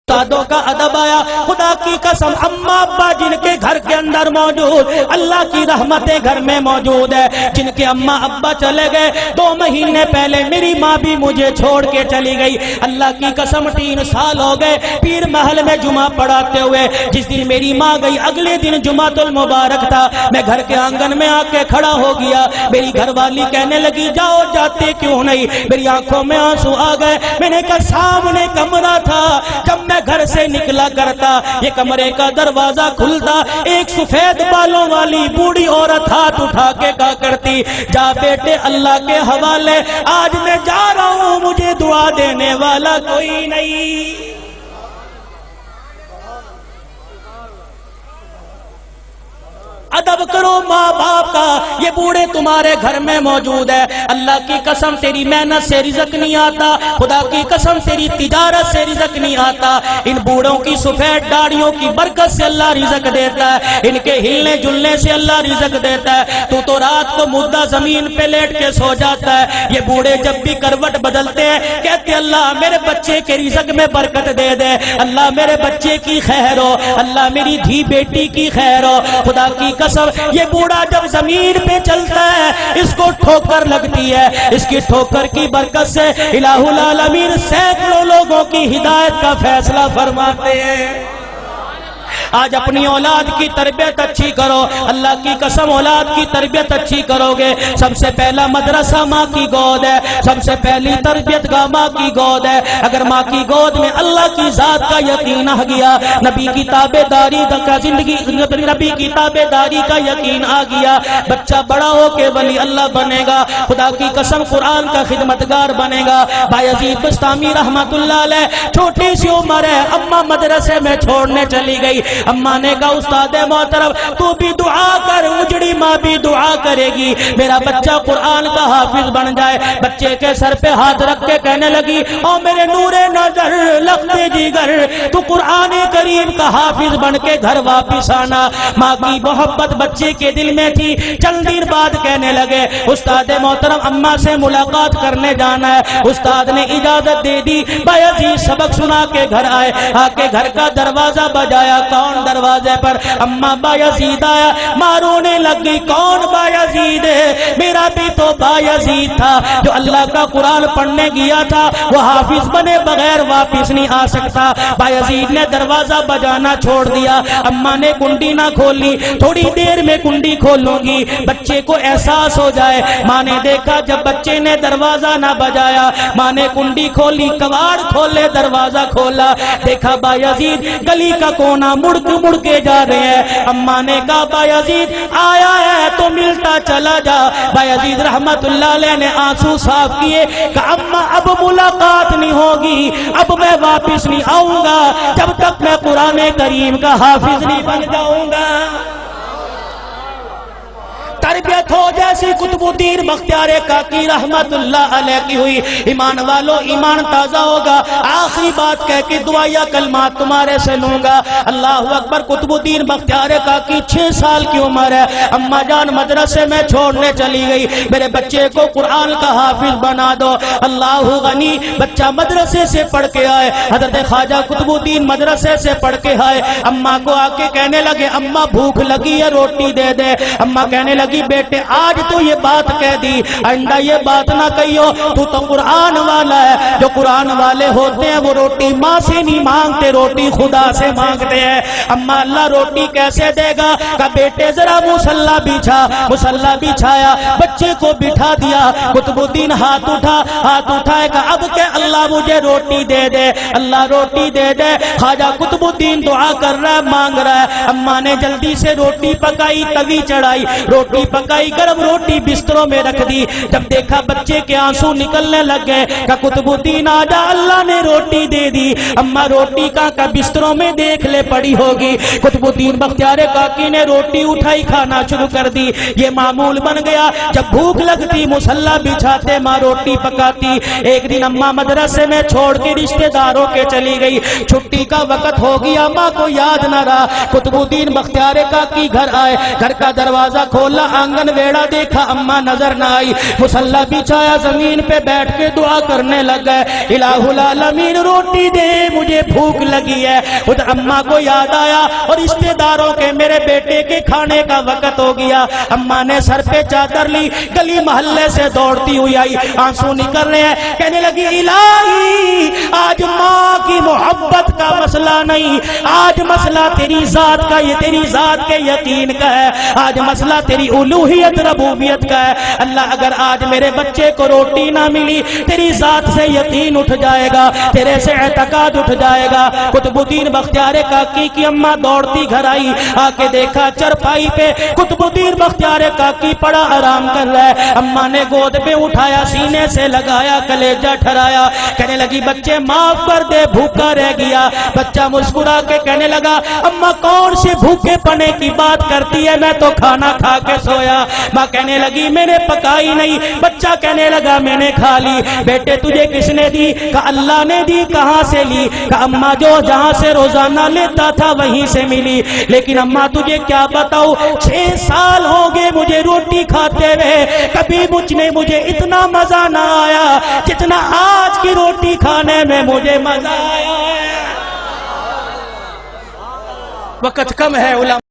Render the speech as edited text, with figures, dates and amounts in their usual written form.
استادوں کا ادب آیا. خدا کی قسم اماں ابا جن کے گھر کے اندر موجود, اللہ کی رحمتیں گھر میں موجود ہے. جن کے اماں ابا چلے گئے 2 مہینے پہلے میری ماں بھی مجھے چھوڑ کے چلی گئی. اللہ کی قسم 3 سال ہو گئے پیر محل میں جمعہ پڑھاتے ہوئے. جس دن میری ماں گئی اگلے دن جمعۃ المبارک تھا. میں گھر کے آنگن میں آ کے کھڑا ہو گیا. میری گھر والی کہنے لگی جاؤ جاتے کیوں نہیں. میری آنکھوں میں آنسو آ گئے. میں نے کہا سامنے کمرہ تھا, جب میں گھر سے نکلا کرتا یہ کمرے کا دروازہ کھلتا, ایک سفید بالوں والی بوڑھی عورت ہاتھ اٹھا کے کہا کرتی جا بیٹے اللہ کے حوالے, آج میں جا رہا ہوں مجھے دعا دینے والا کوئی نہیں. ادب کرو ماں باپ کا. یہ بوڑھے تمہارے گھر میں موجود ہے. اللہ کی قسم تیری محنت سے رزق نہیں آتا, خدا کی قسم تیری تجارت سے رزق نہیں آتا. ان بوڑھوں کی سفید داڑھیوں کی برکت سے اللہ رزق دیتا ہے, ان کے ہلنے جلنے سے اللہ رزق دیتا ہے. تو رات کو مردہ زمین پہ لیٹ کے سو جاتا ہے. یہ بوڑھے جب بھی کروٹ بدلتے ہیں کہتے اللہ میرے بچے کے رزق میں برکت دے دے, اللہ میرے بچے کی خیر ہو, اللہ میری دھی بیٹی کی خیر ہو. خدا کی قسم یہ بوڑھا جب زمین پہ چلتا ہے اس کو ٹھوکر لگتی ہے. اس کی ٹھوکر کی برکت سے الہ العالمین سینکڑوں لوگوں کی ہدایت کا فیصلہ فرماتے ہیں. آج اپنی اولاد کی تربیت اچھی کرو. اللہ کی قسم اولاد کی تربیت اچھی کرو گے. سب سے پہلا مدرسہ ماں کی گود ہے, سب سے پہلی تربیت گاہ ماں کی گود ہے. اگر ماں کی گود میں اللہ کی ذات کا یقین آ گیا, نبی کی تابعداری کا زندگی, نبی کی تابعداری کا یقین آ گیا, بچہ بڑا ہو کے ولی اللہ بنے گا. خدا کی قسم قرآن کا خدمتگار بنے گا. بایزید بستامی رحمت اللہ علیہ چھوٹی سی عمر ہے, اماں مدرسے میں چھوڑنے چلی گئی. اماں نے کہا استاد محترم تو بھی دعا کر, اجڑی ماں بھی دعا کرے گی میرا بچہ قرآن کا حافظ بن جائے. بچے کے سر پہ ہاتھ رکھ کے کہنے لگی او میرے نور نظر لخت جگر تو قرآن کریم کا حافظ بن کے گھر واپس آنا. ماں کی محبت بچے کے دل میں تھی. چند دن بعد کہنے لگے استاد محترم اماں سے ملاقات کرنے جانا ہے. استاد نے اجازت دے دی. بایزید سبق سنا کے گھر آئے, آ کے گھر کا دروازہ بجایا. کون دروازے پر؟ اماں بایزید آیا. ماں رونے لگی کون بایزید ہے؟ میرا بھی تو بایزید تھا جو اللہ کا قرآن پڑھنے گیا تھا, وہ حافظ بنے بغیر واپس نہیں آ سکتا. بایزید نے دروازہ بجانا چھوڑ دیا. اماں نے کنڈی نہ کھولی, تھوڑی دیر میں کنڈی کھولوں گی بچے کو احساس ہو جائے. ماں نے دیکھا جب بچے نے دروازہ نہ بجایا, ماں نے کنڈی کھولی, کواڑ کھولے, دروازہ کھولا, دیکھا بایزید گلی کا کونا مڑ کے جا رہے ہیں. اماں نے کہا بایزید آیا ہے تو ملتا چلا جا. بایزید رحمت اللہ علیہ نے آنسو صاف کیے کہ اماں اب ملاقات نہیں ہوگی, اب میں واپس نہیں آؤں گا جب تک میں قرآن کریم کا حافظ نہیں بن جاؤں گا. تربیت ہو جیسی قطب الدین بختیار کاکی رحمت اللہ علیہ کی ہوئی. ایمان والو ایمان تازہ ہوگا. آخری بات کہہ کے دعا یا کلمات تمہارے سے لوں گا. اللہ اکبر. قطب الدین بختیار کاکی 6 سال کی عمر ہے. اماں جان مدرسے میں چھوڑنے چلی گئی, میرے بچے کو قرآن کا حافظ بنا دو. اللہ غنی. بچہ مدرسے سے پڑھ کے آئے, حضرت خواجہ قطب الدین مدرسے سے پڑھ کے آئے. اماں کو آ کے کہنے لگے اماں بھوک لگی ہے روٹی دے دے. اماں کہنے لگی بیٹے آج تو یہ بات کہہ دی, آئندہ یہ بات نہ کہیو, تو قرآن والا ہے. جو قرآن والے ہوتے ہیں وہ روٹی ماں سے نہیں مانگتے, روٹی خدا سے مانگتے ہیں. اماں اللہ روٹی کیسے دے گا؟ کہ بیٹے ذرا مصلی بچھا. مصلی بچھایا, بچے کو بٹھا دیا. قطب الدین ہاتھ اٹھائے کہ اب کہ اللہ مجھے روٹی دے دے, اللہ روٹی دے دے. خواجہ قطب الدین دعا کر رہا ہے, مانگ رہا ہے. اماں نے جلدی سے روٹی پکائی, توی چڑھائی, روٹی پکائی, گرم روٹی بستروں میں رکھ دی. جب دیکھا بچے کے آنسو نکلنے لگ گئے کہ قطب الدین آجا اللہ نے روٹی دے دی. اماں روٹی کا بستروں میں دیکھ لے پڑی ہوگی. قطب الدین بختیار کاکی نے روٹی اٹھائی, کھانا شروع کر دی. یہ معمول بن گیا, جب بھوک لگتی مصلی بچھاتے, ماں روٹی پکاتی. ایک دن اماں مدرسے میں چھوڑ کے رشتہ داروں کے چلی گئی. چھٹی کا وقت ہو گیا, ماں کو یاد نہ رہا. قطب الدین بختیار کاکی گھر آئے, گھر کا دروازہ کھولا, آنگن ویڑا دیکھا اماں نظر نہ آئی، مصلی بچھایا زمین پہ بیٹھ کے دعا کرنے لگ گئے، الہ العالمین روٹی دے مجھے بھوک لگی ہے۔ خود اماں کو یاد آیا اور رشتے داروں کے میرے بیٹے کے کھانے کا وقت ہو گیا۔ اماں نے سر پہ چادر لی، گلی محلے سے دوڑتی ہوئی آئی، آنسو نکل رہے ہیں، کہنے لگی الہی آج ماں کی محبت کا مسئلہ نہیں، آج مسئلہ تیری ذات کا، یہ تیری ذات کے یقین کا ہے، آج مسئلہ تیری الوہیت ربوبیت کا ہے۔ اللہ اگر آج میرے بچے کو روٹی نہ ملی، تیری ذات سے یقین اٹھ جائے گا، تیرے سے اعتقاد اٹھ جائے گا۔ قطب الدین بختیار کاکی کی اماں دوڑتی گھر آئی، آ کے دیکھا چرپائی پہ قطب الدین بختیار کاکی پڑا آرام کر رہا ہے۔ اماں نے گود پہ اٹھایا، سینے سے لگایا، کلیجہ ٹھرایا، کہنے لگی بچے معاف کر دے، بھوکا رہ گیا۔ بچہ مسکرا کے کہنے لگا اماں کون سے بھوکے پنے کی بات کرتی ہے، میں تو کھانا کھا کے سویا۔ ماں کہنے لگی میں نے پکائی نہیں، بچہ کہنے لگا میں نے کھا لی۔ بیٹے تجھے کس نے دی؟ کہا اللہ نے دی۔ کہاں سے لی؟ کہا اماں جو جہاں سے روزانہ لیتا تھا وہیں سے ملی۔ لیکن اماں تجھے کیا بتاؤ، 6 سال ہو گئے مجھے روٹی کھاتے ہوئے، کبھی مجھ میں مجھے اتنا مزہ نہ آیا جتنا آج کی روٹی کھانے میں مجھے مزہ آیا ہے۔ وقت کم ہے علماء